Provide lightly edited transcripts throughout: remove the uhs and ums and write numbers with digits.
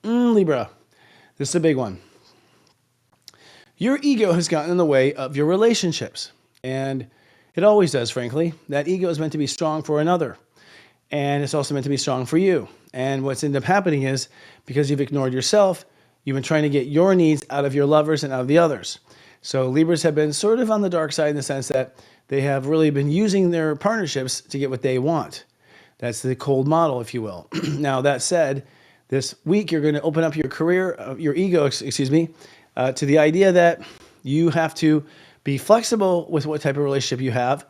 Libra, this is a big one. Your ego has gotten in the way of your relationships. And it always does, frankly. That ego is meant to be strong for another. And it's also meant to be strong for you. And what's ended up happening is because you've ignored yourself, you've been trying to get your needs out of your lovers and out of the others. So Libras have been sort of on the dark side in the sense that they have really been using their partnerships to get what they want. That's the cold model, if you will. Now, that said, this week you're going to open up your career, your ego, to the idea that you have to be flexible with what type of relationship you have.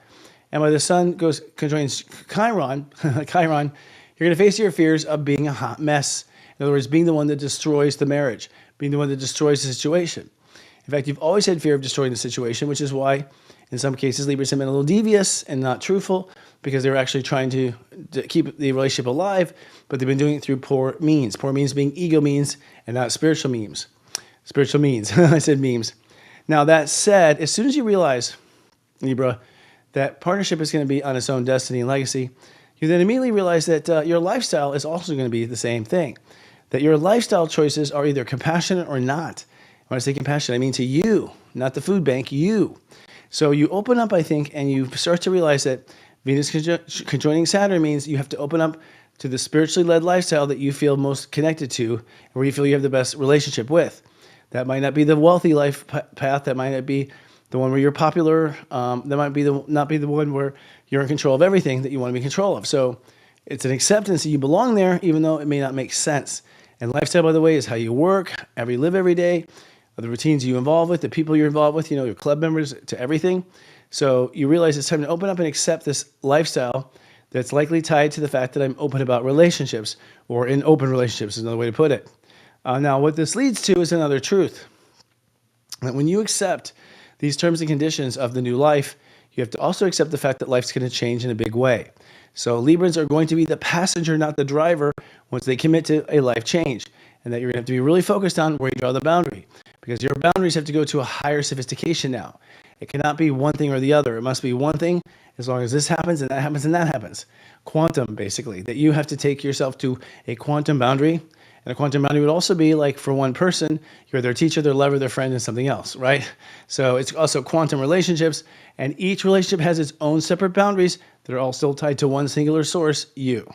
And when the sun conjoins Chiron, you're going to face your fears of being a hot mess. In other words, being the one that destroys the marriage, being the one that destroys the situation. In fact, you've always had fear of destroying the situation, which is why, in some cases, Libras have been a little devious and not truthful because they're actually trying to keep the relationship alive, but they've been doing it through poor means. Poor means being ego means and not spiritual means. Spiritual means. I said memes. Now, that said, as soon as you realize, Libra, that partnership is going to be on its own destiny and legacy, you then immediately realize that your lifestyle is also going to be the same thing. That your lifestyle choices are either compassionate or not. When I say compassionate, I mean to you, not the food bank, you. So you open up, I think, and you start to realize that Venus conjoining Saturn means you have to open up to the spiritually led lifestyle that you feel most connected to, and where you feel you have the best relationship with. That might not be the wealthy life path. That might not be the one where you're popular. That might be not be the one where you're in control of everything that you want to be in control of. So it's an acceptance that you belong there, even though it may not make sense. And lifestyle, by the way, is how you work, how you live every day, the routines you involve with, the people you're involved with, your club members, to everything. So you realize it's time to open up and accept this lifestyle that's likely tied to the fact that I'm open about relationships, or in open relationships is another way to put it. Now, what this leads to is another truth. That when you accept these terms and conditions of the new life, you have to also accept the fact that life's going to change in a big way. So Librans are going to be the passenger, not the driver, once they commit to a life change. And that you're going to have to be really focused on where you draw the boundary. Because your boundaries have to go to a higher sophistication now. It cannot be one thing or the other. It must be one thing as long as this happens and that happens and that happens. Quantum, basically. That you have to take yourself to a quantum boundary. And a quantum boundary would also be like, for one person, you're their teacher, their lover, their friend, and something else, right? So it's also quantum relationships. And each relationship has its own separate boundaries that are all still tied to one singular source, you.